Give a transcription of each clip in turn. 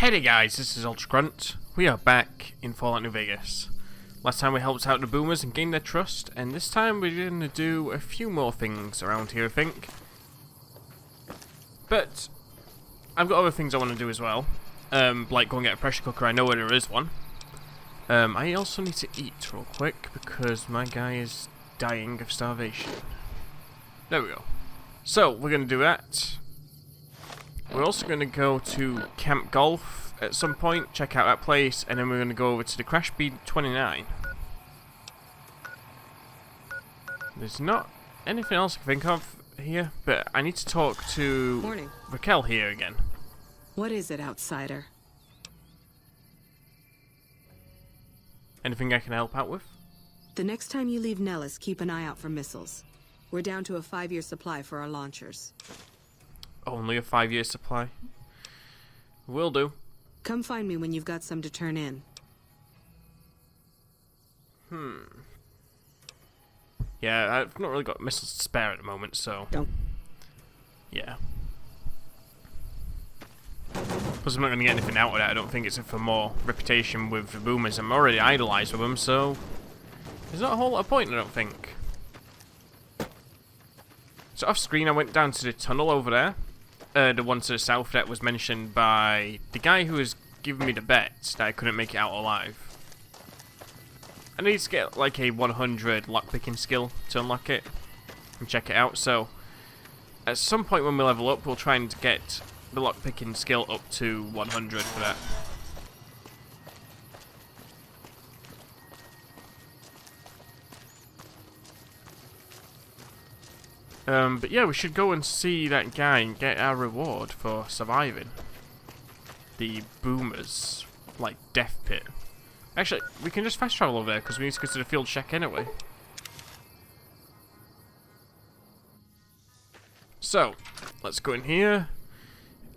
Hey there guys, this is Ultra Grunt. We are back in Fallout New Vegas. Last time we helped out the boomers and gained their trust, and this time we're going to do a few more things around here, I think. But I've got other things I want to do as well, like go and get a pressure cooker. I know where there is one. I also need to eat real quick because my guy is dying of starvation. There we go. So we're going to do that. We're also going to go to Camp Golf at some point, check out that place, and then we're going to go over to the Crash B29. There's not anything else I can think of here, but I need to talk to Morning. Raquel here again. What is it, outsider? Anything I can help out with? The next time you leave Nellis, keep an eye out for missiles. We're down to a 5-year supply for our launchers. Only a 5-year supply. Will do. Come find me when you've got some to turn in. Yeah, I've not really got missiles to spare at the moment, so... Don't. Yeah. Plus I'm not going to get anything out of that. I don't think it's for more reputation with the boomers. I'm already idolized with them, so... There's not a whole lot of point, I don't think. So off screen I went down to the tunnel over there. The one to the south that was mentioned by the guy who was giving me the bet that I couldn't make it out alive. I need to get like a 100 lockpicking skill to unlock it and check it out. So at some point when we level up, we'll try and get the lockpicking skill up to 100 for that. But yeah, we should go and see that guy and get our reward for surviving the boomers, like, death pit. Actually, we can just fast travel over there because we need to go to the field check anyway. So, let's go in here,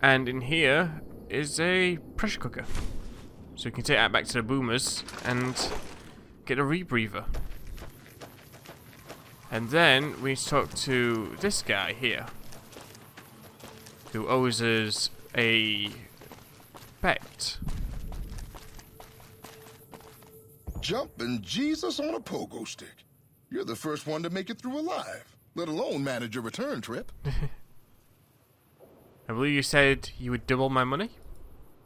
and in here is a pressure cooker. So we can take that back to the boomers and get a rebreather. And then we talk to this guy here, who owes us a bet. Jumping Jesus on a pogo stick. You're the first one to make it through alive, let alone manage a return trip. I believe you said you would double my money?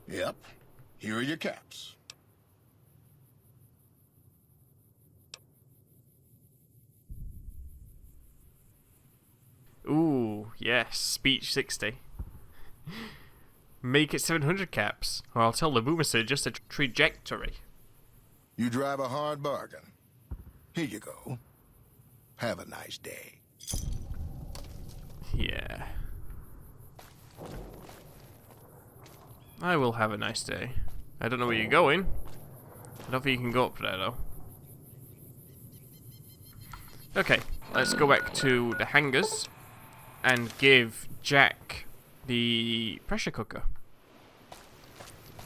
Yep. Here are your caps. Ooh, yes, speech 60. Make it 700 caps, or I'll tell the boomers to adjust the trajectory. You drive a hard bargain. Here you go. Have a nice day. Yeah. I will have a nice day. I don't know where you're going. I don't think you can go up there, though. Okay, let's go back to the hangars and give Jack the pressure cooker.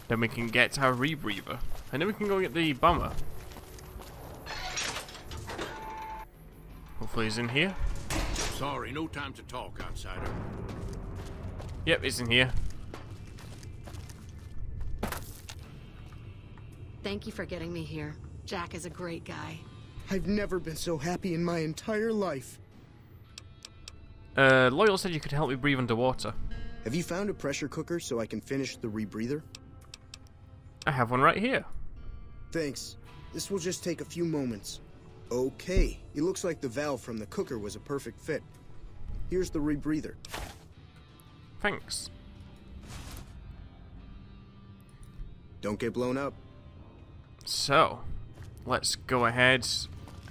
Then we can get our rebreather. And then we can go get the bomber. Hopefully he's in here. Sorry, no time to talk, outsider. Yep, he's in here. Thank you for getting me here. Jack is a great guy. I've never been so happy in my entire life. Loyal said you could help me breathe underwater. Have you found a pressure cooker so I can finish the rebreather? I have one right here. Thanks. This will just take a few moments. Okay, it looks like the valve from the cooker was a perfect fit. Here's the rebreather. Thanks. Don't get blown up. So, let's go ahead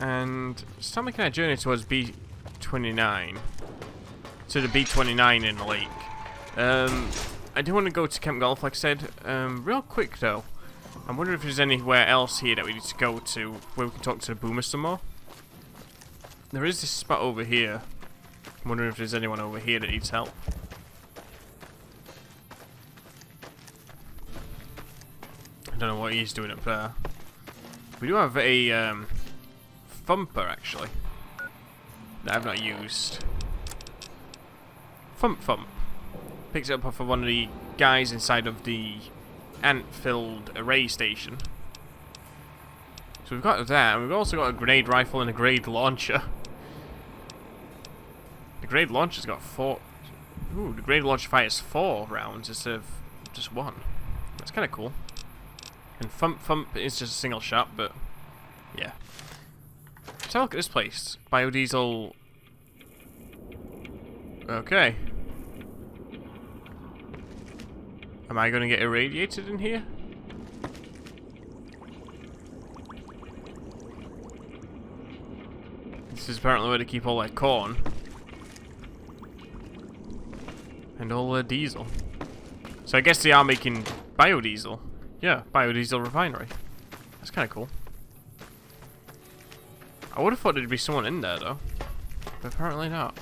and start making our journey towards B29. To the B29 in the lake. I do want to go to Camp Golf, like I said. Real quick though, I'm wondering if there's anywhere else here that we need to go to where we can talk to the boomer some more. There is this spot over here. I'm wondering if there's anyone over here that needs help. I don't know what he's doing up there. We do have a thumper actually that I've not used. Thump. Picks it up off of one of the guys inside of the ant-filled array station. So we've got that, and we've also got a grenade rifle and a grenade launcher. The grenade launcher's got 4... Ooh, the grenade launcher fires 4 rounds instead of just 1. That's kind of cool. And Thump is just a single shot, but... yeah. Let's have a look at this place. Biodiesel... Okay. Am I going to get irradiated in here? This is apparently where they keep all their corn. And all their diesel. So I guess they are making biodiesel. Yeah, biodiesel refinery. That's kind of cool. I would have thought there'd be someone in there though. But apparently not.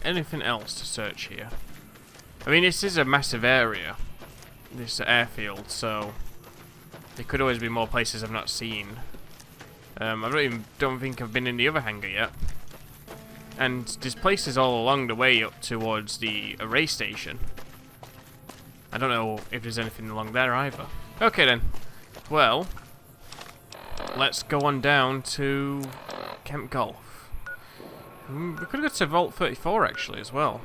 Anything else to search here? I mean, this is a massive area. This airfield, so... there could always be more places I've not seen. I don't think I've been in the other hangar yet. And there's places all along the way up towards the array station. I don't know if there's anything along there either. Okay then. Well, let's go on down to Camp Golf. We could go to Vault 34 actually as well.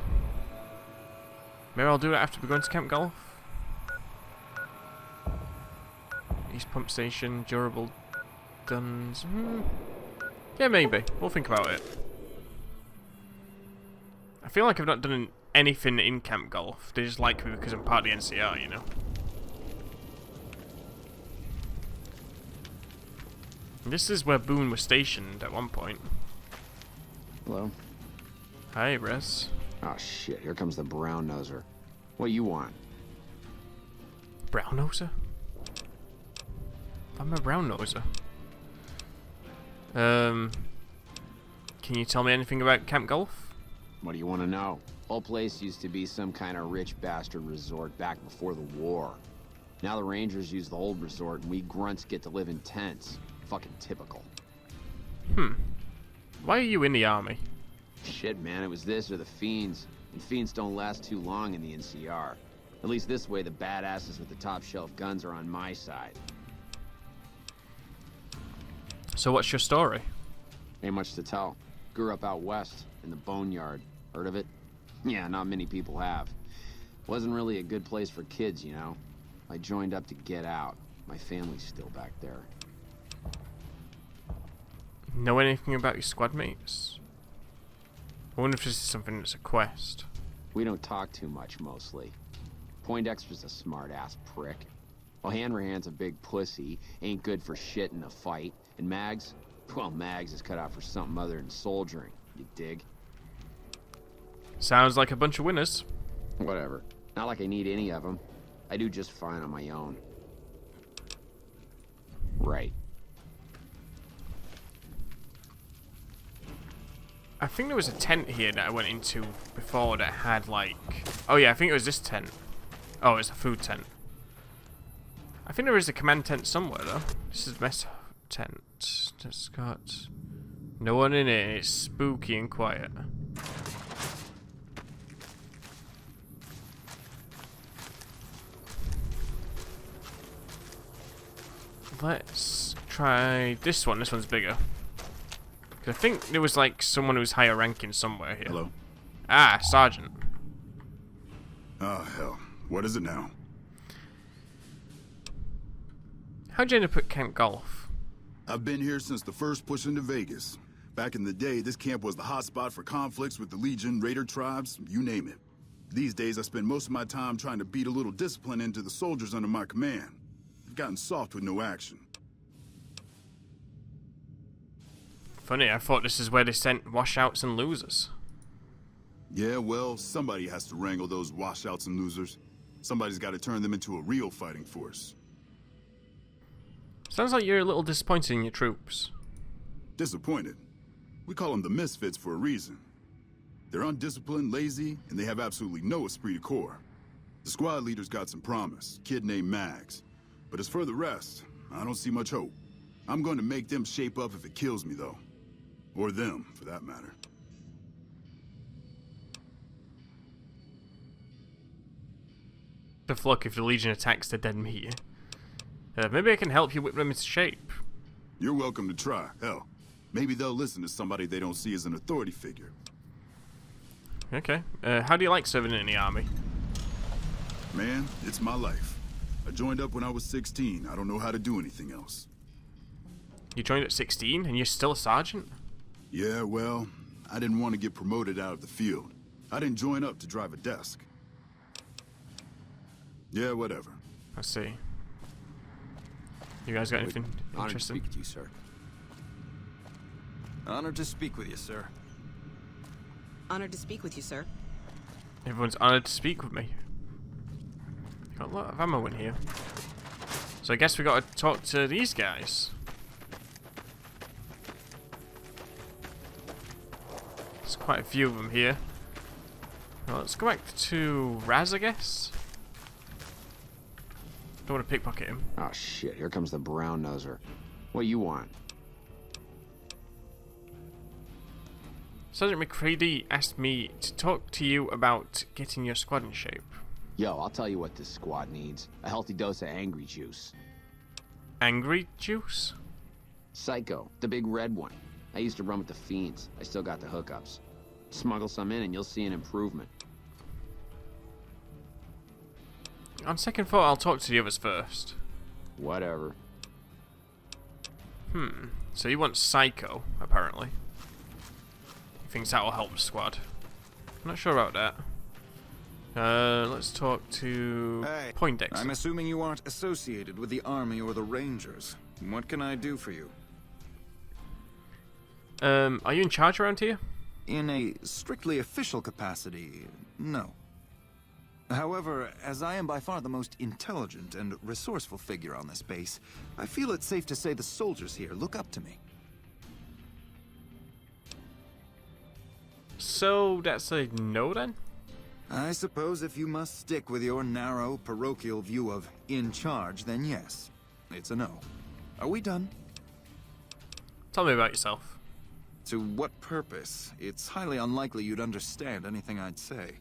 Maybe I'll do it after we go into Camp Golf. East Pump Station, durable guns. Yeah, maybe. We'll think about it. I feel like I've not done anything in Camp Golf. They just like me because I'm part of the NCR, you know. And this is where Boone was stationed at one point. Hello? Hi, Res. Oh shit, here comes the brown noser. What you want? Brown noser? I'm a brown noser. Can you tell me anything about Camp Golf? What do you want to know? Whole place used to be some kind of rich bastard resort back before the war. Now the Rangers use the old resort and we grunts get to live in tents. Fucking typical. Why are you in the army? Shit, man, it was this or the Fiends. And Fiends don't last too long in the NCR. At least this way the badasses with the top shelf guns are on my side. So what's your story? Ain't much to tell. Grew up out west, in the Boneyard. Heard of it? Yeah, not many people have. Wasn't really a good place for kids, you know. I joined up to get out. My family's still back there. Know anything about your squad mates? I wonder if this is something that's a quest. We don't talk too much, mostly. Poindexter's a smart-ass prick. While Hanrahan's a big pussy, ain't good for shit in a fight. And Mags? Well, Mags is cut out for something other than soldiering. You dig? Sounds like a bunch of winners. Whatever. Not like I need any of them. I do just fine on my own. Right. I think there was a tent here that I went into before that had like... oh yeah, I think it was this tent. Oh, it's a food tent. I think there is a command tent somewhere though. This is mess tent. It's got no one in it. It's spooky and quiet. Let's try this one. This one's bigger. 'Cause I think there was like someone who was higher ranking somewhere here. Hello? Ah, Sergeant. Oh, hell. What is it now? How'd you end up at Camp Golf? I've been here since the first push into Vegas. Back in the day, this camp was the hotspot for conflicts with the Legion, Raider tribes, you name it. These days, I spend most of my time trying to beat a little discipline into the soldiers under my command. They've gotten soft with no action. Funny, I thought this is where they sent washouts and losers. Yeah, well, somebody has to wrangle those washouts and losers. Somebody's got to turn them into a real fighting force. Sounds like you're a little disappointed in your troops. Disappointed? We call them the Misfits for a reason. They're undisciplined, lazy, and they have absolutely no esprit de corps. The squad leader's got some promise, kid named Mags. But as for the rest, I don't see much hope. I'm going to make them shape up if it kills me, though. Or them, for that matter. the flock if the Legion attacks the dead meat. Maybe I can help you whip them into shape. You're welcome to try. Hell, maybe they'll listen to somebody they don't see as an authority figure. Okay. How do you like serving in the army? Man, it's my life. I joined up when I was 16. I don't know how to do anything else. You joined at 16 and you're still a sergeant? Yeah, well, I didn't want to get promoted out of the field. I didn't join up to drive a desk. Yeah, whatever. I see. You guys got anything Honored to interesting? speak with you, sir. Honored to speak with you, sir. Honored to speak with you, sir. Everyone's honoured to speak with me. Got a lot of ammo in here. So I guess we got to talk to these guys. There's quite a few of them here. Well, let's go back to Raz, I guess. Don't want to pickpocket him. Oh shit, here comes the brown noser. What you want? Sergeant McCready asked me to talk to you about getting your squad in shape. Yo, I'll tell you what this squad needs. A healthy dose of angry juice. Angry juice? Psycho, the big red one. I used to run with the fiends. I still got the hookups. Smuggle some in and you'll see an improvement. On second thought, I'll talk to the others first. Whatever. So he wants Psycho, apparently. He thinks that will help the squad. I'm not sure about that. Let's talk to Hey, Poindexter. I'm assuming you aren't associated with the Army or the Rangers. What can I do for you? Are you in charge around here? In a strictly official capacity, no. However, as I am by far the most intelligent and resourceful figure on this base, I feel it's safe to say the soldiers here look up to me. So that's a no then? I suppose if you must stick with your narrow, parochial view of in charge, then yes, it's a no. Are we done? Tell me about yourself. To what purpose? It's highly unlikely you'd understand anything I'd say.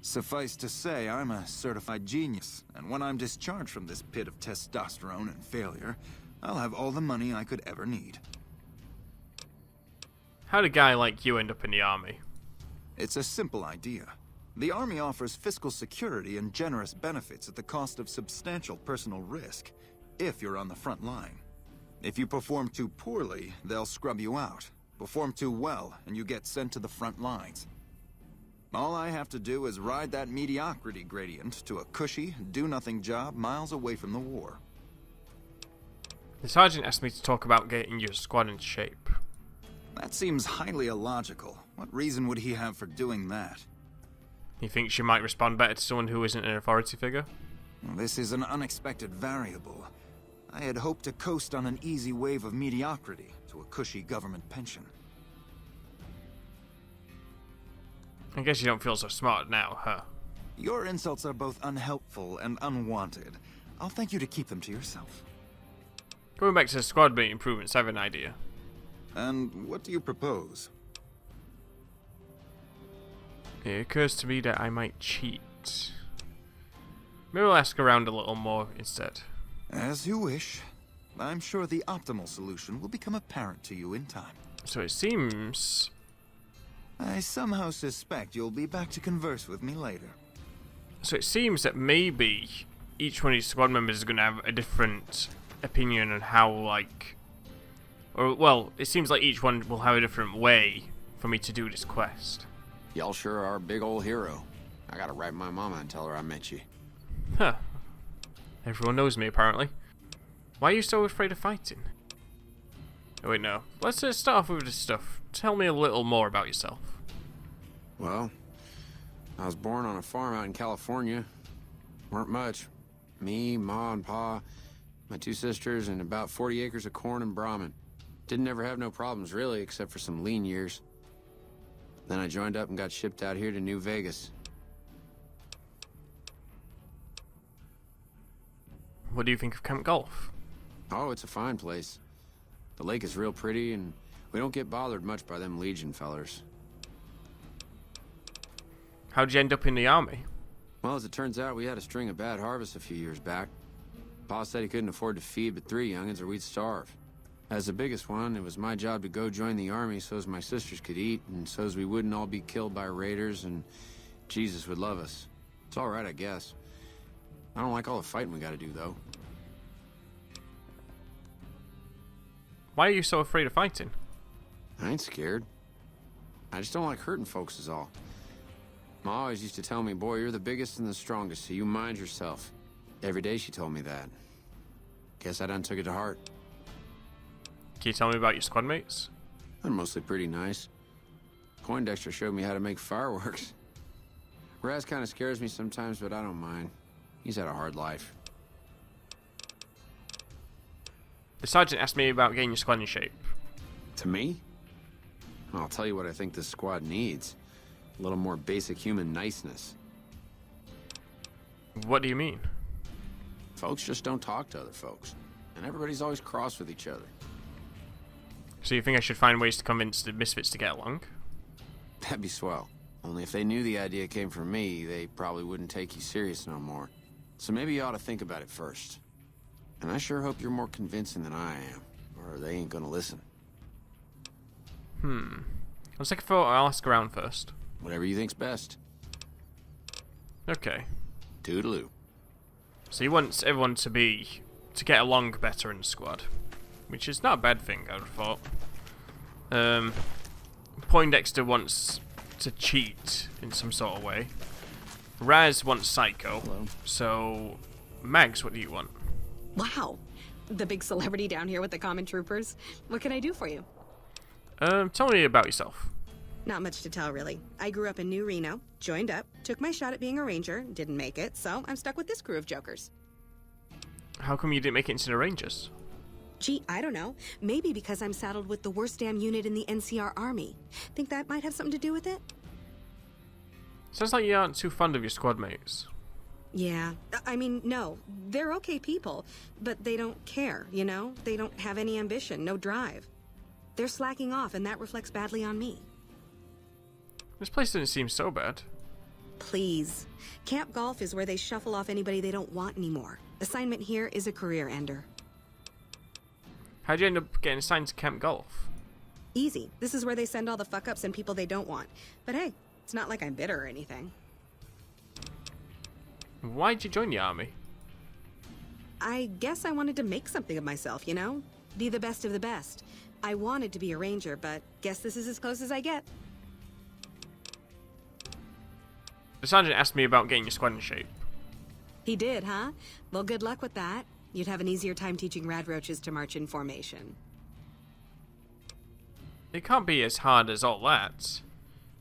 Suffice to say, I'm a certified genius, and when I'm discharged from this pit of testosterone and failure, I'll have all the money I could ever need. How'd a guy like you end up in the army? It's a simple idea. The Army offers fiscal security and generous benefits at the cost of substantial personal risk, if you're on the front line. If you perform too poorly, they'll scrub you out. Perform too well, and you get sent to the front lines. All I have to do is ride that mediocrity gradient to a cushy, do-nothing job miles away from the war. The sergeant asked me to talk about getting your squad in shape. That seems highly illogical. What reason would he have for doing that? He thinks you might respond better to someone who isn't an authority figure? This is an unexpected variable. I had hoped to coast on an easy wave of mediocrity to a cushy government pension. I guess you don't feel so smart now, huh? Your insults are both unhelpful and unwanted. I'll thank you to keep them to yourself. Going back to the squad mate improvements, I have an idea. And what do you propose? It occurs to me that I might cheat. Maybe I'll ask around a little more instead. As you wish. I'm sure the optimal solution will become apparent to you in time. So it seems... I somehow suspect you'll be back to converse with me later. So it seems that maybe each one of these squad members is going to have a different opinion on how, like... Or, well, it seems like each one will have a different way for me to do this quest. Y'all sure are a big old hero. I gotta write my mama and tell her I met you. Huh. Everyone knows me, apparently. Why are you so afraid of fighting? Oh, wait, no. Let's start off with this stuff. Tell me a little more about yourself. Well, I was born on a farm out in California. Weren't much. Me, Ma, and Pa, my 2 sisters, and about 40 acres of corn and Brahmin. Didn't ever have no problems, really, except for some lean years. Then I joined up and got shipped out here to New Vegas. What do you think of Camp Golf? Oh, it's a fine place. The lake is real pretty, and we don't get bothered much by them Legion fellers. How'd you end up in the army? Well, as it turns out, we had a string of bad harvests a few years back. Pa said he couldn't afford to feed but 3 youngins or we'd starve. As the biggest one, it was my job to go join the army so as my sisters could eat, and so as we wouldn't all be killed by raiders, and Jesus would love us. It's all right, I guess. I don't like all the fighting we gotta do, though. Why are you so afraid of fighting? I ain't scared. I just don't like hurting folks is all. Ma always used to tell me, boy, you're the biggest and the strongest, so you mind yourself. Every day she told me that. Guess I done took it to heart. Can you tell me about your squad mates? They're mostly pretty nice. Poindexter showed me how to make fireworks. Raz kind of scares me sometimes, but I don't mind. He's had a hard life. The sergeant asked me about getting your squad in shape. To me? I'll tell you what I think this squad needs. A little more basic human niceness. What do you mean? Folks just don't talk to other folks. And everybody's always cross with each other. So you think I should find ways to convince the Misfits to get along? That'd be swell. Only if they knew the idea came from me, they probably wouldn't take you serious no more. So maybe you ought to think about it first. And I sure hope you're more convincing than I am, or they ain't gonna listen. Let's take a photo. I'll ask around first. Whatever you think's best. Okay. Toodaloo. So he wants everyone to get along better in the squad, which is not a bad thing, I would have thought. Poindexter wants to cheat in some sort of way. Raz wants psycho. Hello. So, Mags, what do you want? Wow. The big celebrity down here with the common troopers. What can I do for you? Tell me about yourself. Not much to tell, really. I grew up in New Reno, joined up, took my shot at being a ranger, didn't make it, so I'm stuck with this crew of jokers. How come you didn't make it into the Rangers? Gee, I don't know. Maybe because I'm saddled with the worst damn unit in the NCR Army. Think that might have something to do with it? Sounds like you aren't too fond of your squad mates. Yeah. I mean, no. They're okay people, but they don't care, you know? They don't have any ambition, no drive. They're slacking off, and that reflects badly on me. This place doesn't seem so bad. Please. Camp Golf is where they shuffle off anybody they don't want anymore. Assignment here is a career ender. How'd you end up getting assigned to Camp Golf? Easy. This is where they send all the fuck-ups and people they don't want. But hey, it's not like I'm bitter or anything. Why'd you join the army? I guess I wanted to make something of myself, you know? Be the best of the best. I wanted to be a ranger, but guess this is as close as I get. The sergeant asked me about getting your squad in shape. He did, huh? Well, good luck with that. You'd have an easier time teaching radroaches to march in formation. It can't be as hard as all that.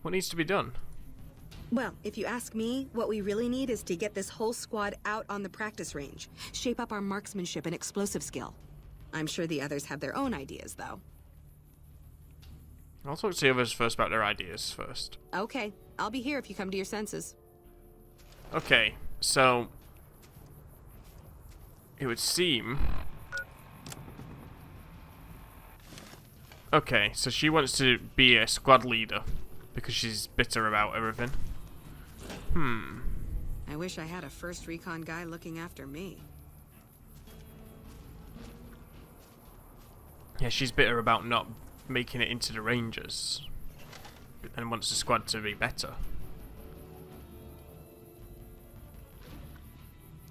What needs to be done? Well, if you ask me, what we really need is to get this whole squad out on the practice range. Shape up our marksmanship and explosive skill. I'm sure the others have their own ideas, though. I'll talk to the others first about their ideas first. Okay, I'll be here if you come to your senses. Okay, so it would seem... Okay, so she wants to be a squad leader because she's bitter about everything. I wish I had a first recon guy looking after me. Yeah, she's bitter about not making it into the Rangers and wants the squad to be better.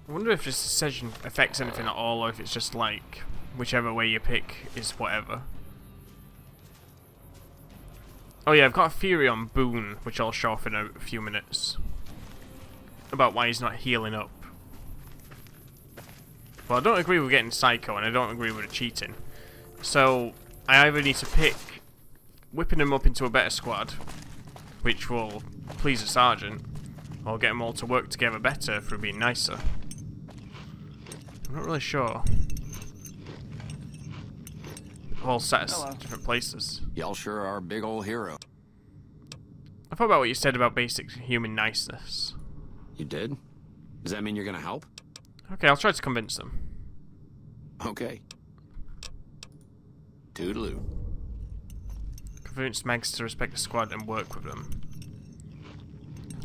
I wonder if this decision affects anything at all, or if it's just like whichever way you pick is whatever. Oh yeah, I've got a theory on Boone, which I'll show off in a few minutes, about why he's not healing up. Well, I don't agree with getting psycho, and I don't agree with the cheating. So, I either need to pick whipping them up into a better squad, which will please the sergeant, or get them all to work together better through being nicer. I'm not really sure. All set at different places. Y'all sure are a big old hero. I thought about what you said about basic human niceness. You did? Does that mean you're gonna help? Okay, I'll try to convince them. Okay. Toodaloo. Convince Mags to respect the squad and work with them.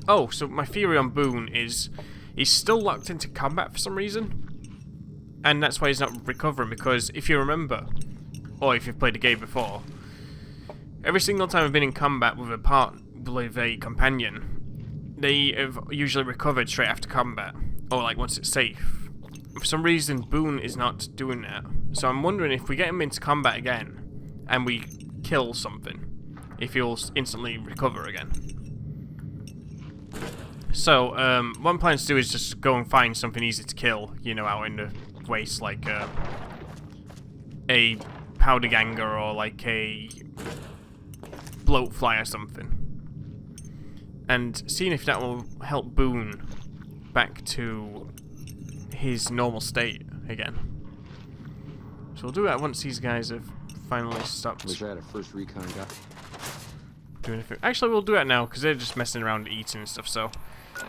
Oh, so my theory on Boone is he's still locked into combat for some reason. And that's why he's not recovering, because if you remember, or if you've played the game before, every single time I've been in combat with a companion, they have usually recovered straight after combat, or like once it's safe. For some reason, Boone is not doing that. So I'm wondering if we get him into combat again, and we kill something, if he'll instantly recover again. So, what I'm planning to do is just go and find something easy to kill, you know, out in the waste, like a powder ganger or like a bloatfly or something. And seeing if that will help Boone back to his normal state again. So we'll do that once these guys have finally stopped. Wish I had a first recon guy. Doing anything. Actually, we'll do that now because they're just messing around eating and stuff. So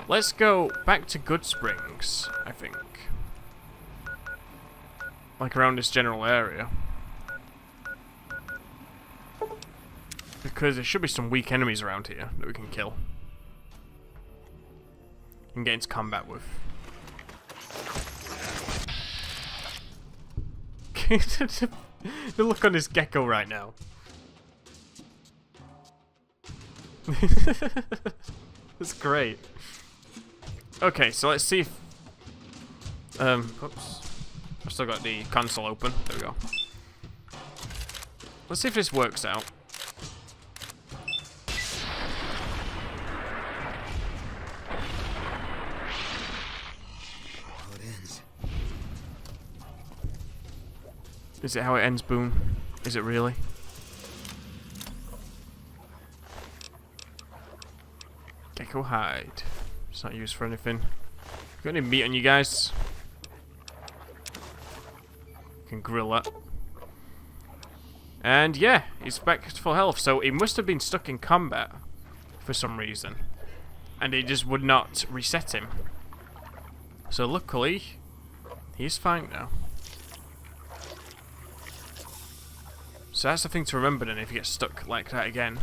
let's go back to Good Springs, I think. Like around this general area. Because there should be some weak enemies around here that we can kill. And get into combat with. The look on this gecko right now. That's great. Okay, so let's see if... oops. I've still got the console open. There we go. Let's see if this works out. How it ends. Is it how it ends, Boone? Is it really? Gecko hide. It's not used for anything. Got any meat on you guys? Can grill that. And yeah, he's back to full health. So he must have been stuck in combat for some reason, and it just would not reset him. So luckily, he's fine now. So that's the thing to remember then if you get stuck like that again.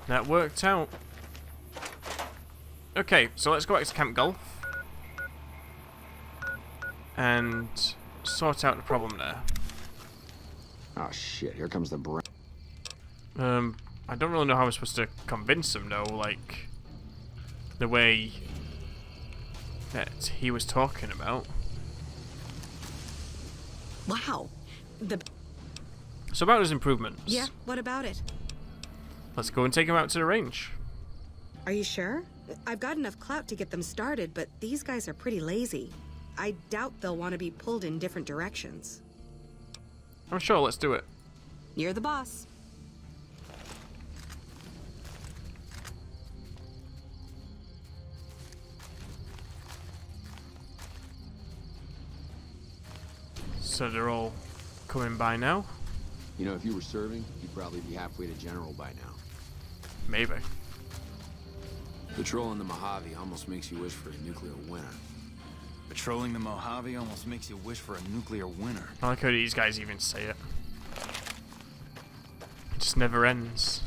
That worked out. Okay, so let's go back to Camp Gulf and sort out the problem there. Oh shit, here comes the brain. I don't really know how I'm supposed to convince him though, like the way that he was talking about. Wow. So about his improvements. Yeah, what about it? Let's go and take him out to the range. Are you sure? I've got enough clout to get them started, but these guys are pretty lazy. I doubt they'll want to be pulled in different directions. I'm sure, let's do it. You're the boss. So they're all coming by now? You know, if you were serving, you'd probably be halfway to general by now. Maybe. Patrolling the Mojave almost makes you wish for a nuclear winter. Patrolling the Mojave almost makes you wish for a nuclear winter. I like how these guys even say it. It just never ends.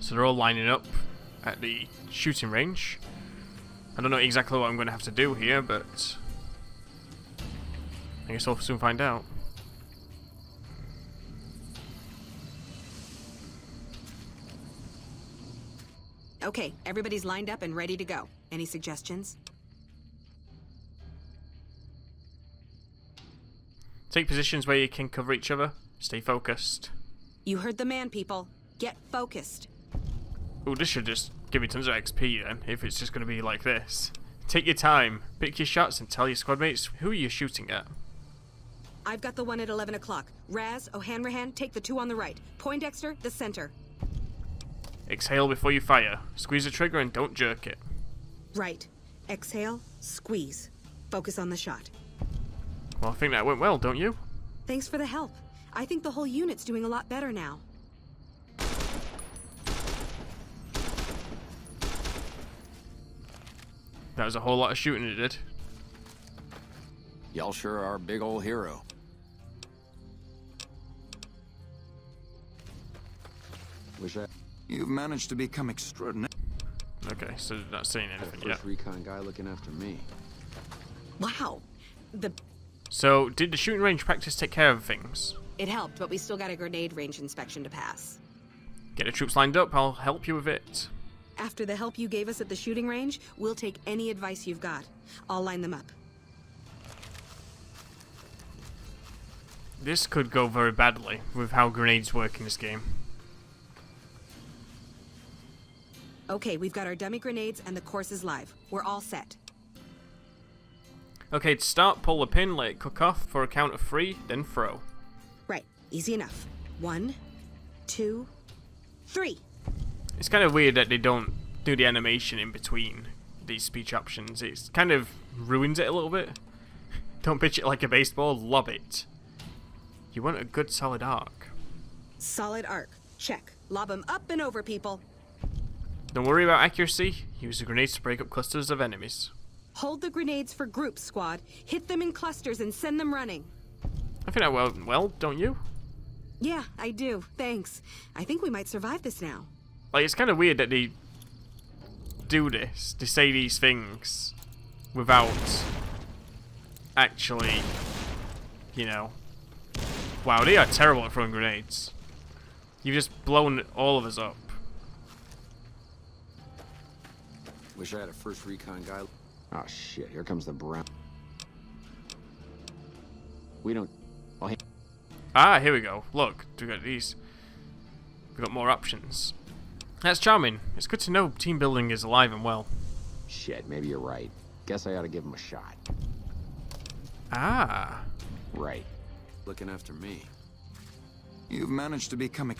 So they're all lining up at the shooting range. I don't know exactly what I'm going to have to do here, but I guess we'll soon find out. Okay, everybody's lined up and ready to go. Any suggestions? Take positions where you can cover each other. Stay focused. You heard the man, people. Get focused. Ooh, this should just give me tons of XP then, if it's just going to be like this. Take your time, pick your shots, and tell your squad mates who you're shooting at. I've got the one at 11 o'clock. Raz, O'Hanrahan, take the two on the right. Poindexter, the center. Exhale before you fire. Squeeze the trigger and don't jerk it. Right. Exhale, squeeze. Focus on the shot. Well, I think that went well, don't you? Thanks for the help. I think the whole unit's doing a lot better now. That was a whole lot of shooting it did. Y'all sure are a big old hero. Wish I... You've managed to become extraordinary. Okay, so not saying had a anything yet. first recon guy looking after me. Wow. So, did the shooting range practice take care of things? It helped, but we still got a grenade range inspection to pass. Get the troops lined up, I'll help you with it. After the help you gave us at the shooting range, we'll take any advice you've got. I'll line them up. This could go very badly with how grenades work in this game. Okay, we've got our dummy grenades and the course is live. We're all set. Okay, to start, pull the pin, let it cook off for a count of 3, then throw. Right, easy enough. 1, 2, 3. It's kind of weird that they don't do the animation in between these speech options. It kind of ruins it a little bit. Don't pitch it like a baseball, lob it. You want a good solid arc. Solid arc. Check. Lob them up and over, people. Don't worry about accuracy. Use the grenades to break up clusters of enemies. Hold the grenades for groups, squad. Hit them in clusters and send them running. I think that went well, don't you? Yeah, I do. Thanks. I think we might survive this now. Like, it's kind of weird that they do this. They say these things without actually, you know... Wow, they are terrible at throwing grenades. You've just blown all of us up. Wish I had a first recon guy. Oh shit, here comes the brown. We don't... Oh, Ah, here we go. Look, we got these. We got more options. That's charming. It's good to know team building is alive and well. Shit, maybe you're right. Guess I ought to give him a shot. Ah. Right. Looking after me. You've managed to become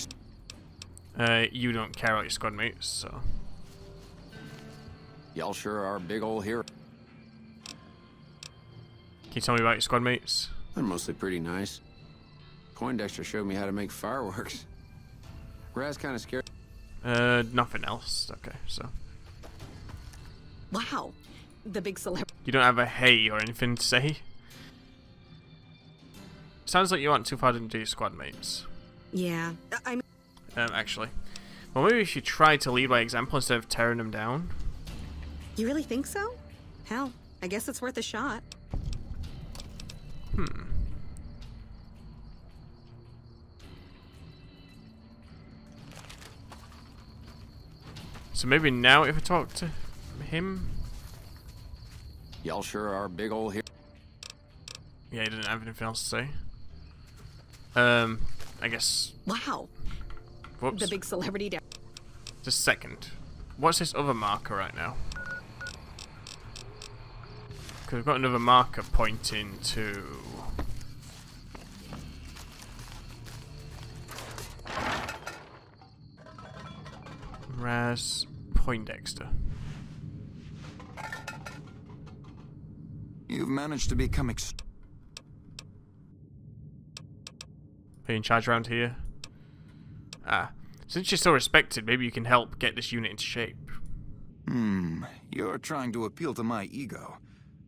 You don't care about your squad mates, so... Y'all sure are a big old hero. Can you tell me about your squad mates? They're mostly pretty nice. Poindexter showed me how to make fireworks. Raz kind of scared. Nothing else. Okay, so... Wow. The big celebrity. You don't have a hey or anything to say? Sounds like you aren't too far into your squad mates. Yeah, I'm... Actually. Well, maybe if you try to lead by example instead of tearing them down. You really think so? Hell, I guess it's worth a shot. So maybe now if I talk to him... Y'all sure are a big old hero. Yeah, he didn't have anything else to say. I guess... Wow. Whoops. The big celebrity down. Just a second. What's this other marker right now? Because we've got another marker pointing to... Raz Poindexter. You've managed to become Are you in charge around here? Ah. Since you're so respected, maybe you can help get this unit into shape. You're trying to appeal to my ego.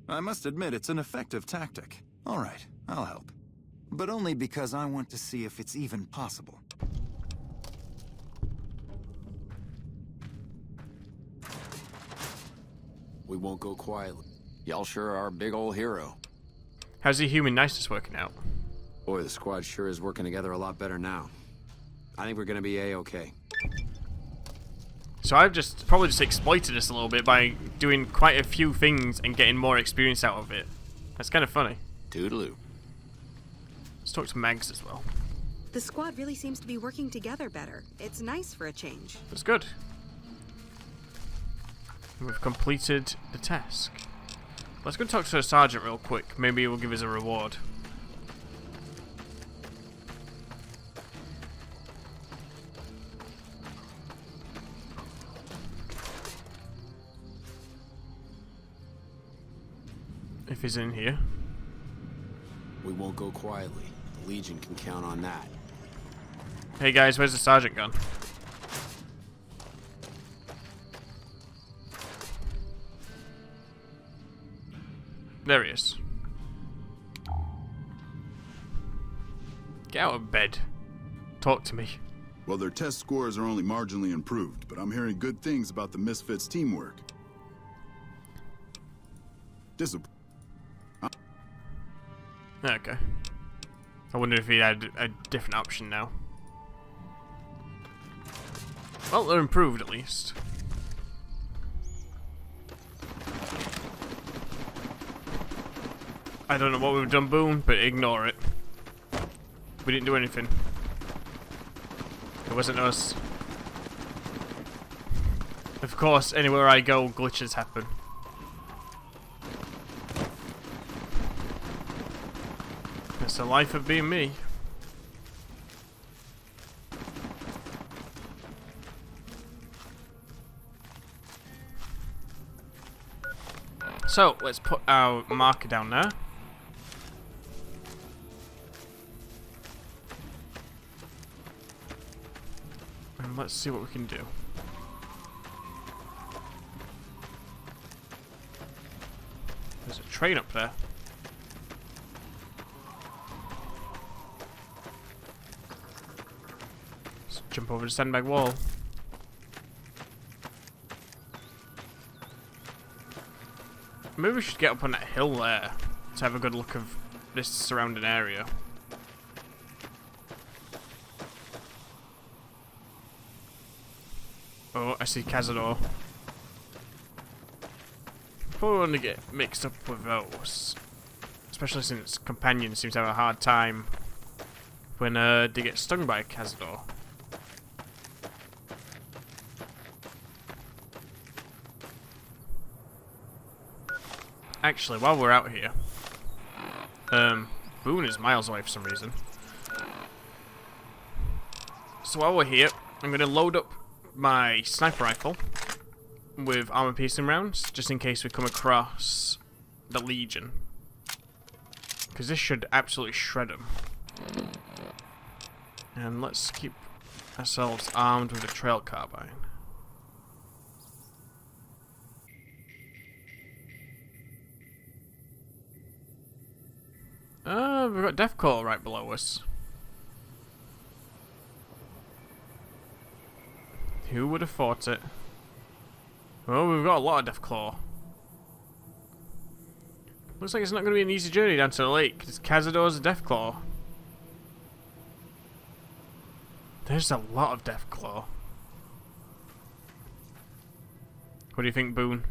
I must admit it's an effective tactic. All right, I'll help. But only because I want to see if it's even possible. We won't go quietly. Y'all sure are a big old hero. How's the human niceness working out? Boy, the squad sure is working together a lot better now. I think we're gonna be A-okay. So I've probably just exploited this a little bit by doing quite a few things and getting more experience out of it. That's kind of funny. Toodaloo. Let's talk to Mags as well. The squad really seems to be working together better. It's nice for a change. That's good. We've completed the task. Let's go talk to the sergeant real quick. Maybe he will give us a reward. If he's in here. We won't go quietly. The Legion can count on that. Hey guys, where's the sergeant gone? There he is. Get out of bed. Talk to me. Well, their test scores are only marginally improved, but I'm hearing good things about the Misfits' teamwork. Okay. I wonder if he had a different option now. Well, they're improved at least. I don't know what we've done, Boone, but ignore it. We didn't do anything. It wasn't us. Of course, anywhere I go, glitches happen. It's the life of being me. So, let's put our marker down there. And let's see what we can do. There's a train up there. Let's jump over the sandbag wall. Maybe we should get up on that hill there to have a good look of this surrounding area. Oh, I see Cazador. Probably want to get mixed up with those. Especially since companions seem to have a hard time when they get stung by a Cazador. Actually, while we're out here, Boone is miles away for some reason. So while we're here, I'm going to load up my sniper rifle with armor-piercing rounds, just in case we come across the Legion. Because this should absolutely shred them. And let's keep ourselves armed with a trail carbine. We've got Deathclaw right below us. Who would have thought it? Well, we've got a lot of Deathclaw. Looks like it's not going to be an easy journey down to the lake, because Cazador's a Deathclaw. There's a lot of Deathclaw. What do you think, Boone?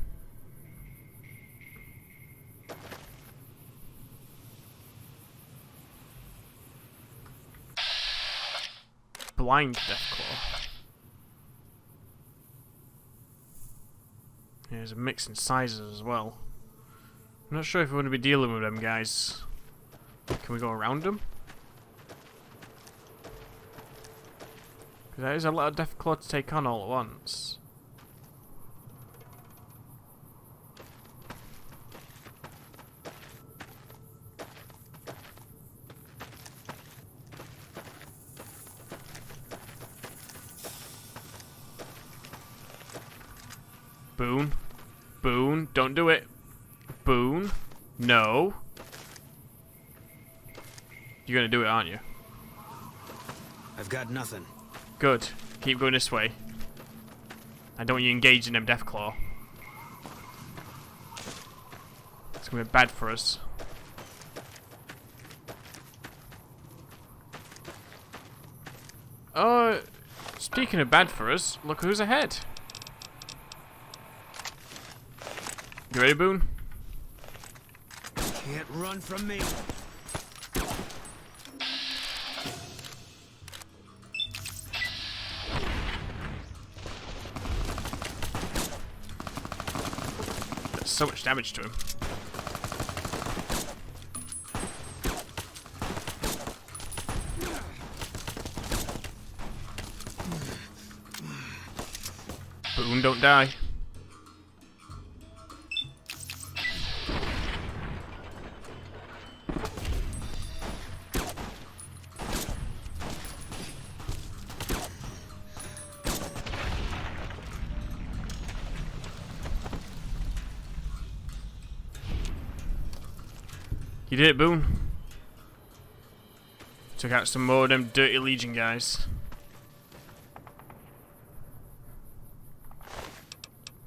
Blind Deathclaw. There's a mix in sizes as well. I'm not sure if we want to be dealing with them guys. Can we go around them? Because there is a lot of Deathclaw to take on all at once. Boone. Boone, don't do it. Boone. No. You're gonna do it, aren't you? I've got nothing. Good. Keep going this way. I don't want you engaging them Deathclaw. It's gonna be bad for us. Speaking of bad for us, look who's ahead. You ready, Boone? Can't run from me. That's so much damage to him. Boone, don't die. You did it, Boone. Took out some more of them dirty Legion guys.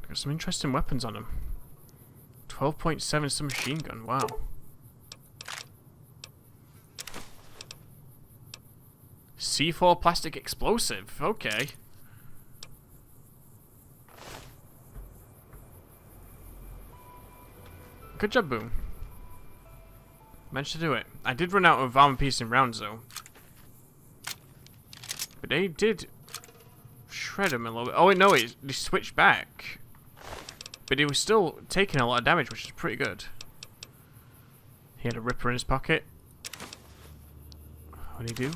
Got some interesting weapons on them. 12.7 submachine gun, wow. C4 plastic explosive, okay. Good job, Boone. Managed to do it. I did run out of armor piercing rounds though. But they did shred him a little bit. Oh wait, no, they switched back. But he was still taking a lot of damage, which is pretty good. He had a ripper in his pocket. What did he do?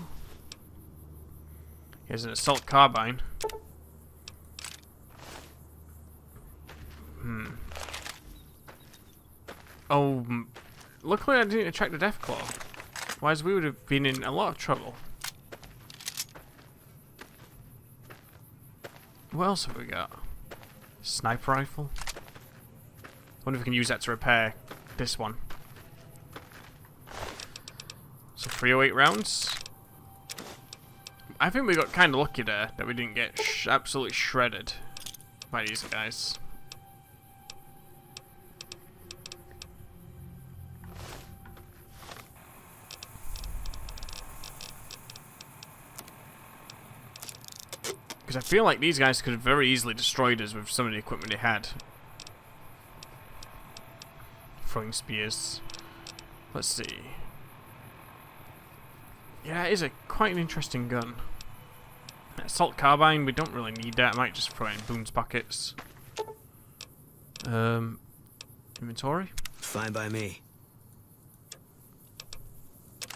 He has an assault carbine. Oh, luckily I didn't attract the Deathclaw. Otherwise we would have been in a lot of trouble. What else have we got? Sniper rifle. Wonder if we can use that to repair this one. So 308 rounds. I think we got kind of lucky there that we didn't get absolutely shredded by these guys. Because I feel like these guys could have very easily destroyed us with some of the equipment they had. Throwing spears. Let's see. Yeah, it is quite an interesting gun. Assault carbine, we don't really need that. I might just throw it in Boone's pockets. Inventory? Fine by me.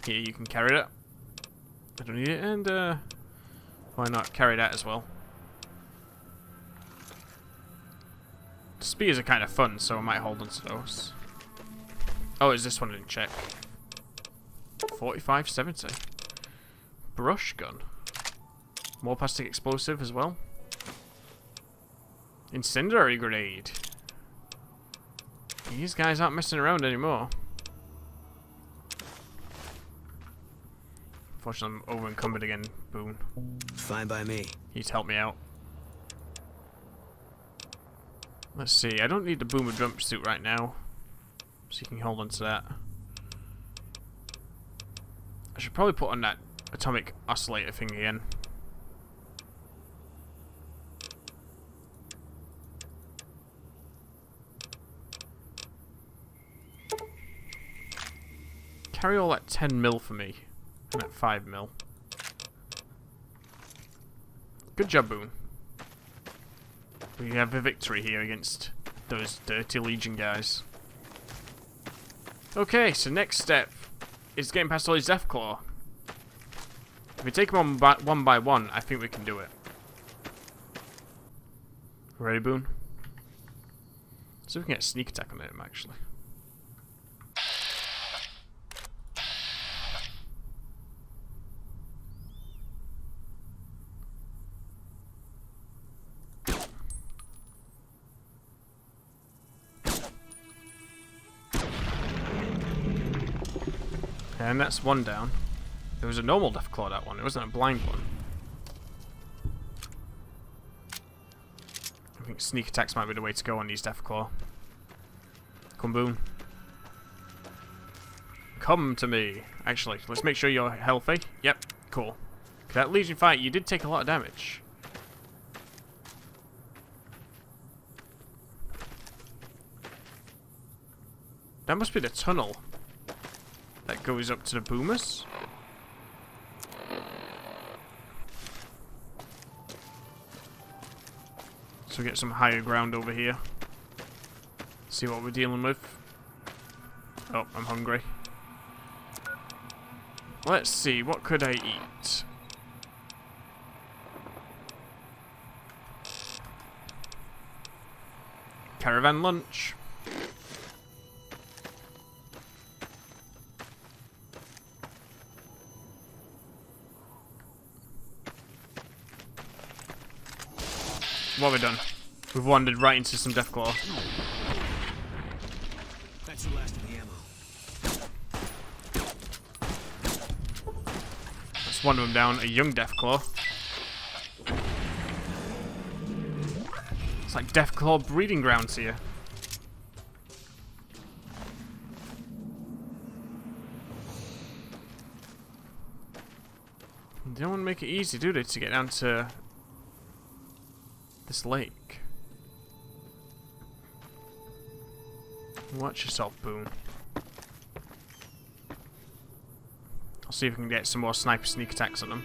Here, you can carry that. I don't need it, and why not carry that as well? Spears are kind of fun, so I might hold on to those. Oh, is this one I didn't check? 4570. Brush gun. More plastic explosive as well. Incendiary grenade. These guys aren't messing around anymore. Unfortunately, I'm over encumbered again, Boone. Fine by me. He's helped me out. Let's see, I don't need the boomer jumpsuit right now. So you can hold on to that. I should probably put on that atomic oscillator thing again. Carry all that 10 mil for me. And that 5 mil. Good job, Boone. We have a victory here against those dirty Legion guys. Okay, so next step is getting past all these Deathclaw. If we take them on one by one, I think we can do it. Ready, Boone? So we can get a sneak attack on him, actually. And that's one down. It was a normal Deathclaw, that one. It wasn't a blind one. I think sneak attacks might be the way to go on these Deathclaw. Come, Boone. Come to me. Actually, let's make sure you're healthy. Yep, cool. That Legion fight, you did take a lot of damage. That must be the tunnel that goes up to the boomers. So we get some higher ground over here. See what we're dealing with. Oh, I'm hungry. Let's see, what could I eat? Caravan lunch. What have we done? We've wandered right into some Deathclaw. That's the last of the ammo. That's one of them down, a young Deathclaw. It's like Deathclaw breeding grounds here. They don't want to make it easy, do they, to get down to this lake. Watch yourself, Boone. I'll see if we can get some more sniper sneak attacks on them.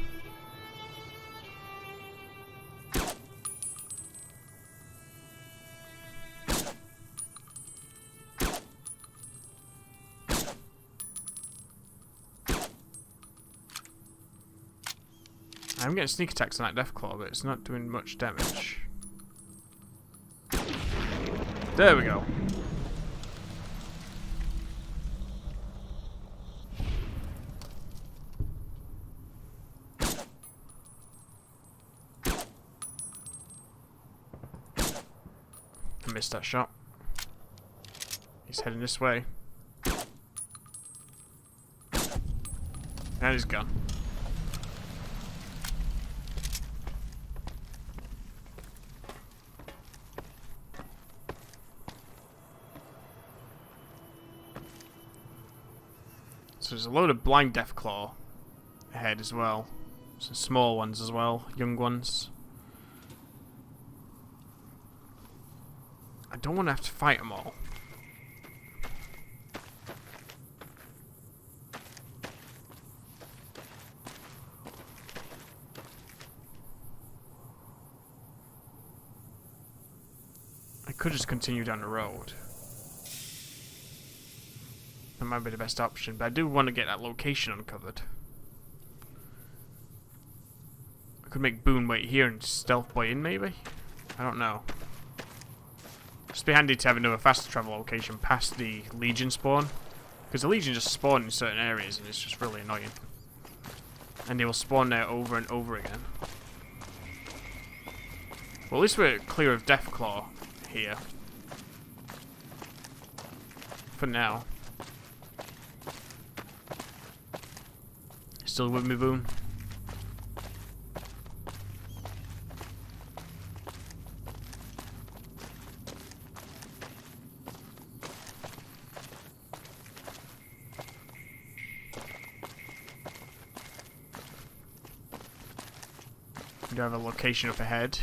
I'm getting sneak attacks on that Deathclaw, but it's not doing much damage. There we go. I missed that shot. He's heading this way. And he's gone. So there's a load of blind Deathclaw ahead as well. Some small ones as well, young ones. I don't want to have to fight them all. I could just continue down the road. That might be the best option, but I do want to get that location uncovered. I could make Boone wait here and stealth boy in, maybe? I don't know. Just be handy to have another fast travel location past the Legion spawn. Because the Legion just spawn in certain areas and it's just really annoying. And they will spawn there over and over again. Well, at least we're clear of Deathclaw here. For now. Still with me, Boone? We do have a location up ahead.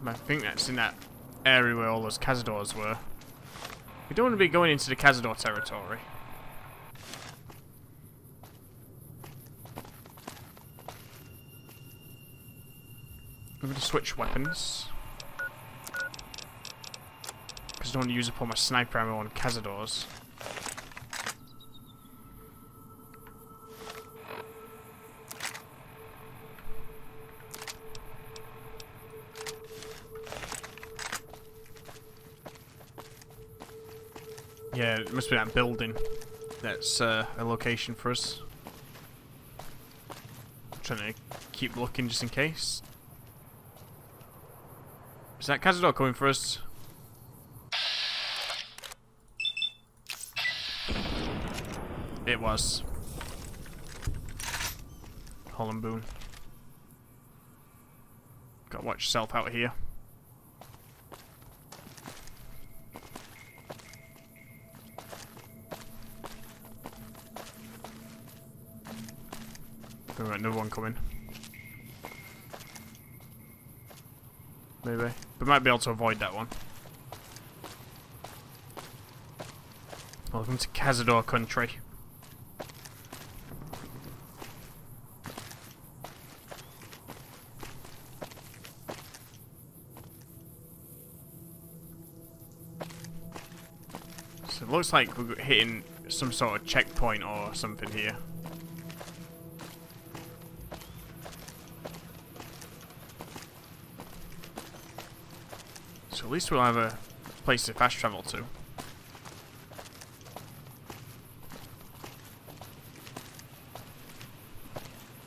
I think that's in that area where all those Cazadors were. We don't want to be going into the Cazador territory. I'm going to switch weapons. Because I don't want to use up all my sniper ammo on Cazadors. Yeah, it must be that building. That's a location for us. I'm trying to keep looking just in case. Is that Cazador coming for us? It was. Holland Boone. Gotta watch yourself out here. We've got another one coming. Maybe. We might be able to avoid that one. Welcome to Cazador country. So it looks like we're hitting some sort of checkpoint or something here. So at least we'll have a place to fast travel to.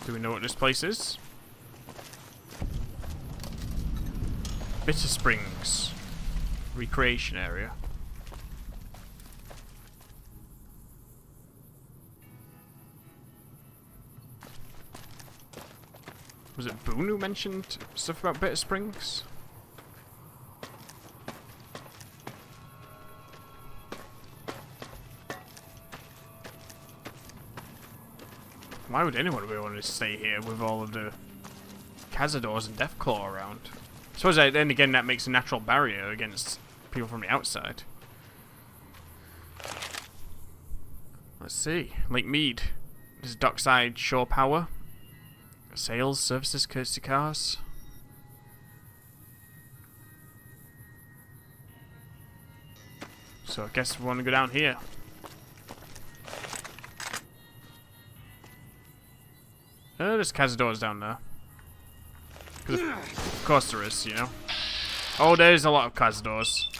Do we know what this place is? Bitter Springs. Recreation area. Was it Boone who mentioned stuff about Bitter Springs? Why would anyone be wanting to stay here with all of the Cazadors and Deathclaw around? I suppose then again that makes a natural barrier against people from the outside. Let's see. Lake Mead. This is dockside shore power. Sales, services, courtesy cars. So I guess we want to go down here. There's Cazadors down there. Of course there is, you know. Oh, there's a lot of Cazadors.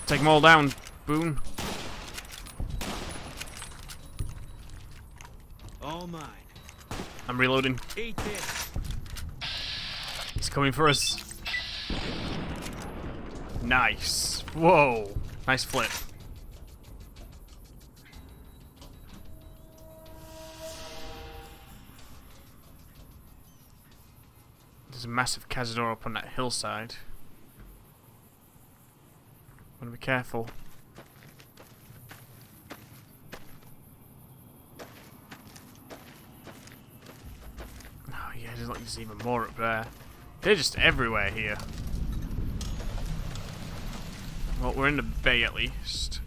Take them all down, Boone. All mine. I'm reloading. Eat this. He's coming for us. Nice. Whoa. Nice flip. There's a massive Cazador up on that hillside. Gotta be careful. Oh yeah, there's even more up there. They're just everywhere here. Well, we're in the bay at least.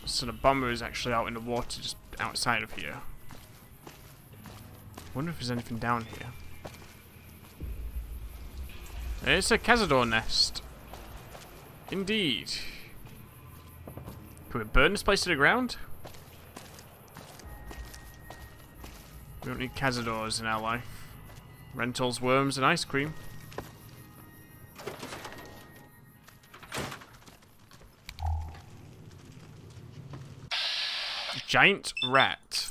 So the bomber is actually out in the water just outside of here. Wonder if there's anything down here. It's a Cazador nest. Indeed. Can we burn this place to the ground? We don't need Cazadors in our life. Rentals, worms, and ice cream. Giant rat.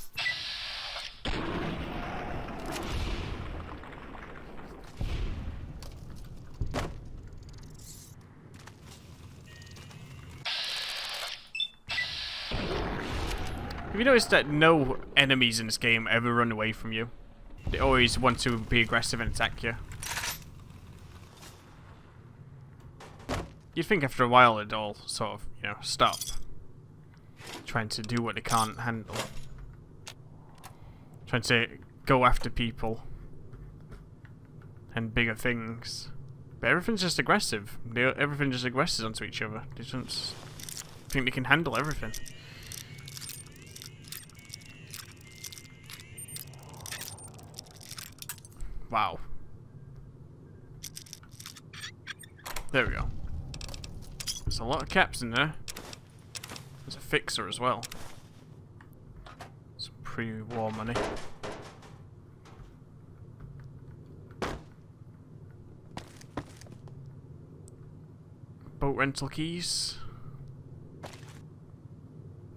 Have you noticed that no enemies in this game ever run away from you? They always want to be aggressive and attack you. You'd think after a while it'd all sort of, you know, stop. Trying to do what they can't handle. Trying to go after people. And bigger things. But everything's just aggressive. Everything just aggresses onto each other. They just think they can handle everything. Wow. There we go. There's a lot of caps in there. There's a fixer as well. Some pre-war money. Boat rental keys.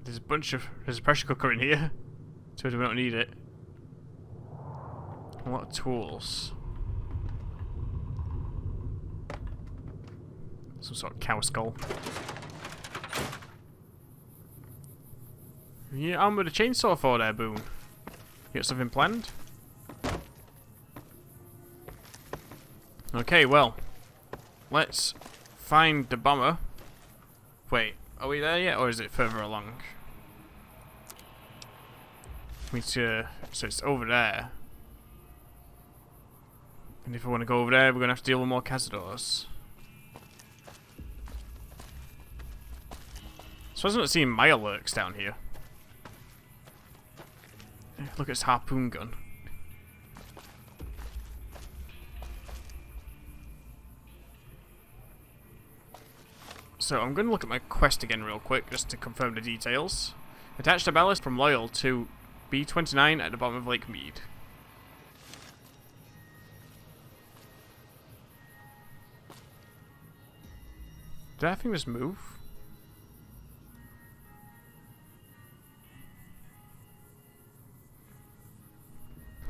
There's a pressure cooker in here. So we don't need it. A lot of tools. Some sort of cow skull. Yeah, I'm with a chainsaw for there, Boone. You got something planned? Okay, well. Let's find the bomber. Wait, are we there yet, or is it further along? We need to... So it's over there. And if we want to go over there, we're going to have to deal with more Cazadors. So I wasn't seeing Mirelurks down here. Look at this harpoon gun. So I'm going to look at my quest again real quick, just to confirm the details. Attach the ballast from Loyal to B-29 at the bottom of Lake Mead. Did that thing just move?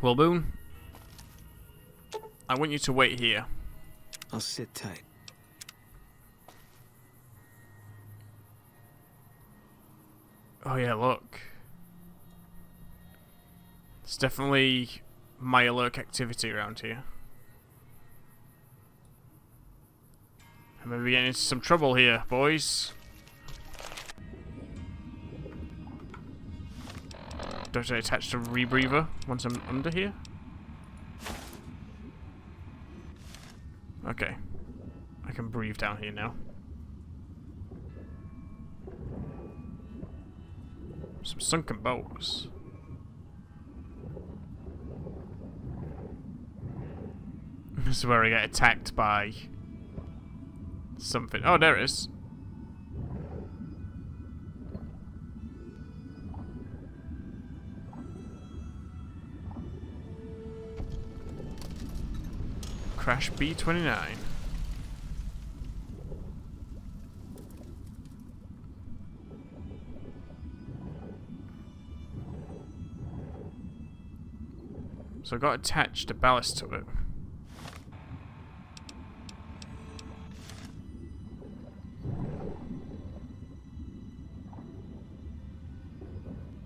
Well, Boone, I want you to wait here. I'll sit tight. Oh yeah, look. It's definitely Mirelurk activity around here. I may be getting into some trouble here, boys. Do I have to attach the rebreather once I'm under here? Okay. I can breathe down here now. Some sunken boats. This is where I get attacked by something. Oh, there it is. Crash B-29. So I got attached a ballast to it.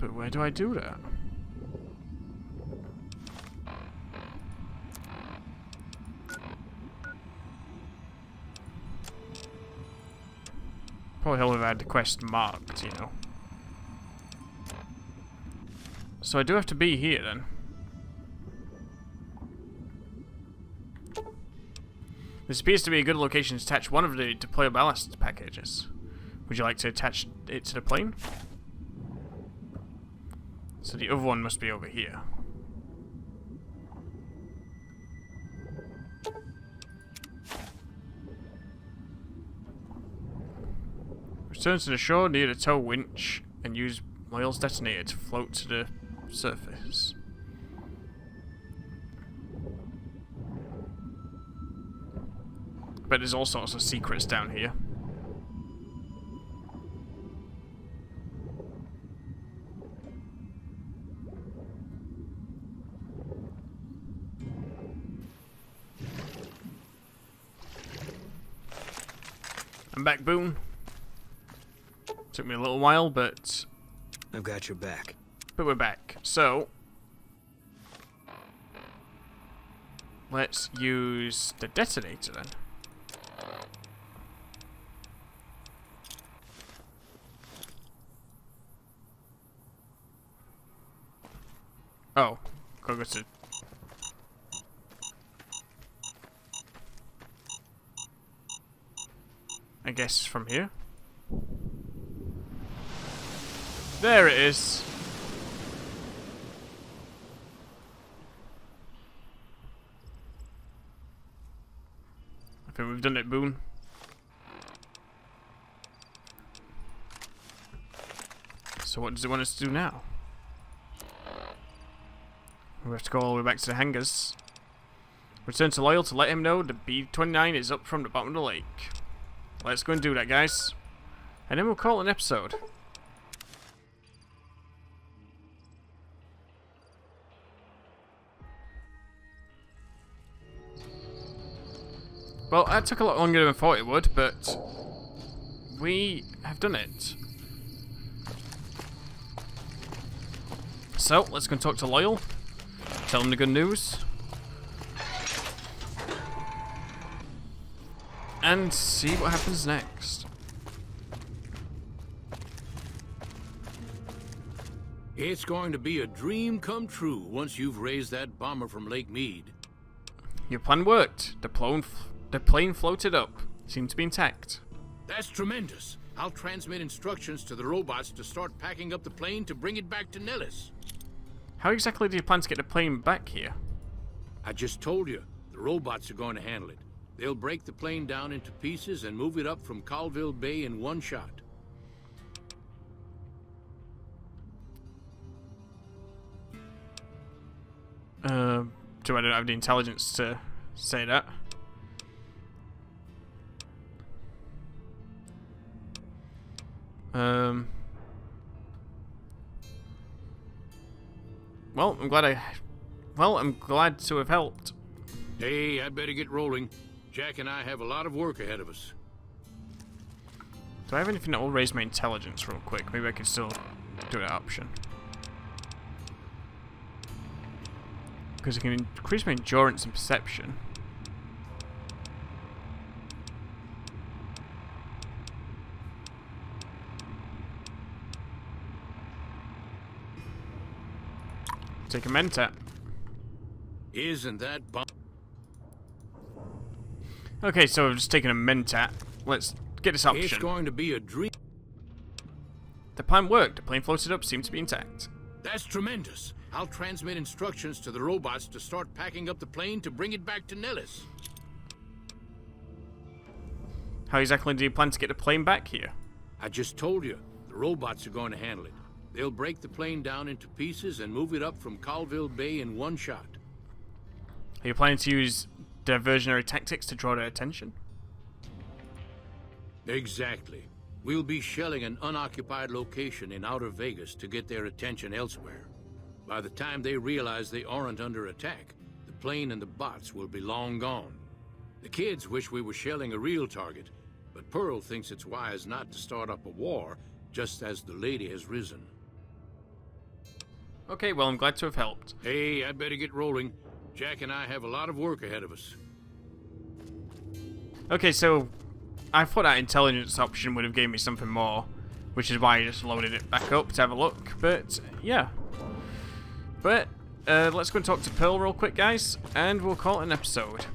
But where do I do that? Probably hell if I had the quest marked, you know. So I do have to be here then. This appears to be a good location to attach one of the deployable ballast packages. Would you like to attach it to the plane? So the other one must be over here. Return to the shore near the tow winch and use Loyal's detonator to float to the surface. But there's all sorts of secrets down here. I'm back, Boone. Took me a little while, but I've got your back. But we're back. So let's use the detonator then. Oh, gotta go to. I guess from here. There it is. I think we've done it, Boone. So what does it want us to do now? We have to go all the way back to the hangars. Return to Loyal to let him know the B-29 is up from the bottom of the lake. Let's go and do that, guys. And then we'll call it an episode. Well, that took a lot longer than I thought it would, but we have done it. So, let's go and talk to Loyal. Tell him the good news. And see what happens next. It's going to be a dream come true once you've raised that bomber from Lake Mead. Your plan worked. The plane floated up. Seemed to be intact. That's tremendous. I'll transmit instructions to the robots to start packing up the plane to bring it back to Nellis. How exactly do you plan to get the plane back here? I just told you, the robots are going to handle it. They'll break the plane down into pieces and move it up from Colville Bay in one shot. I don't have the intelligence to say that. Well, I'm glad to have helped. Hey, I better get rolling. Jack and I have a lot of work ahead of us. Do I have anything that will raise my intelligence real quick? Maybe I can still do that option. Because it can increase my endurance and perception. Take a mentat. Isn't that Okay, so I've just taken a mentat. Let's get this option. It's going to be a dream. The plan worked. The plane floated up, seemed to be intact. That's tremendous. I'll transmit instructions to the robots to start packing up the plane to bring it back to Nellis. How exactly do you plan to get the plane back here? I just told you, the robots are going to handle it. They'll break the plane down into pieces and move it up from Colville Bay in one shot. Are you planning to use diversionary tactics to draw their attention? Exactly. We'll be shelling an unoccupied location in outer Vegas to get their attention elsewhere. By the time they realize they aren't under attack, the plane and the bots will be long gone. The kids wish we were shelling a real target, but Pearl thinks it's wise not to start up a war just as the lady has risen. Okay, well, I'm glad to have helped. Hey, I'd better get rolling. Jack and I have a lot of work ahead of us. Okay, so I thought that intelligence option would have given me something more, which is why I just loaded it back up to have a look, but yeah. But let's go and talk to Pearl real quick, guys, and we'll call it an episode.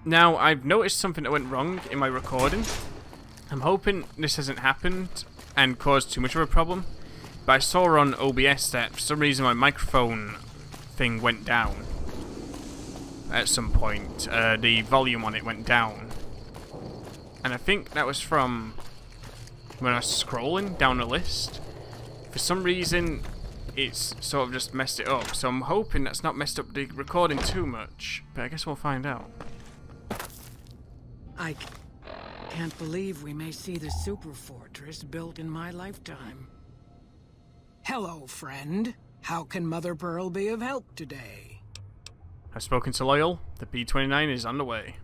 Now, I've noticed something that went wrong in my recording. I'm hoping this hasn't happened and caused too much of a problem, but I saw on OBS that for some reason my microphone thing went down. At some point, the volume on it went down. And I think that was from when I was scrolling down the list. For some reason, it's sort of just messed it up. So I'm hoping that's not messed up the recording too much. But I guess we'll find out. I can't believe we may see the super fortress built in my lifetime. Hello, friend. How can Mother Pearl be of help today? I've spoken to Loyal. The B-29 is on the way.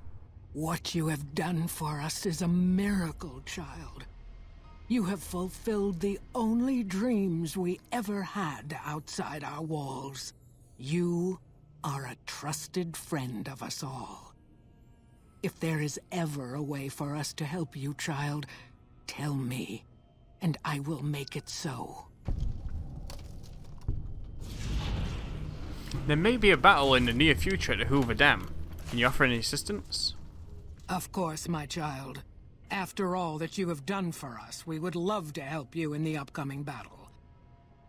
What you have done for us is a miracle, child. You have fulfilled the only dreams we ever had outside our walls. You are a trusted friend of us all. If there is ever a way for us to help you, child, tell me, and I will make it so. There may be a battle in the near future at the Hoover Dam. Can you offer any assistance? Of course, my child. After all that you have done for us, we would love to help you in the upcoming battle.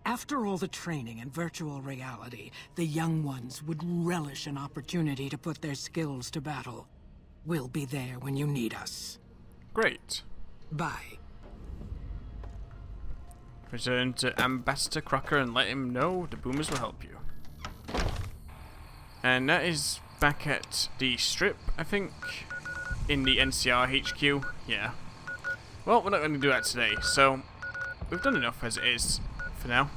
After all the training in virtual reality, the young ones would relish an opportunity to put their skills to battle. We'll be there when you need us. Great. Bye. Return to Ambassador Crocker and let him know the boomers will help you. And that is back at the Strip, I think. In the NCR HQ. Yeah. Well, we're not going to do that today, so we've done enough as it is for now.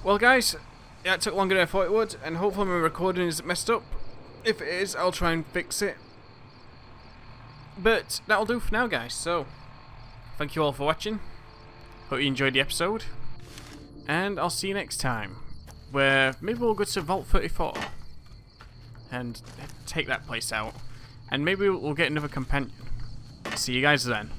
Well, guys, that took longer than I thought it would, and hopefully my recording isn't messed up. If it is, I'll try and fix it. But that'll do for now, guys. So, thank you all for watching. Hope you enjoyed the episode. And I'll see you next time, where maybe we'll go to Vault 34 and take that place out. And maybe we'll get another companion. See you guys then.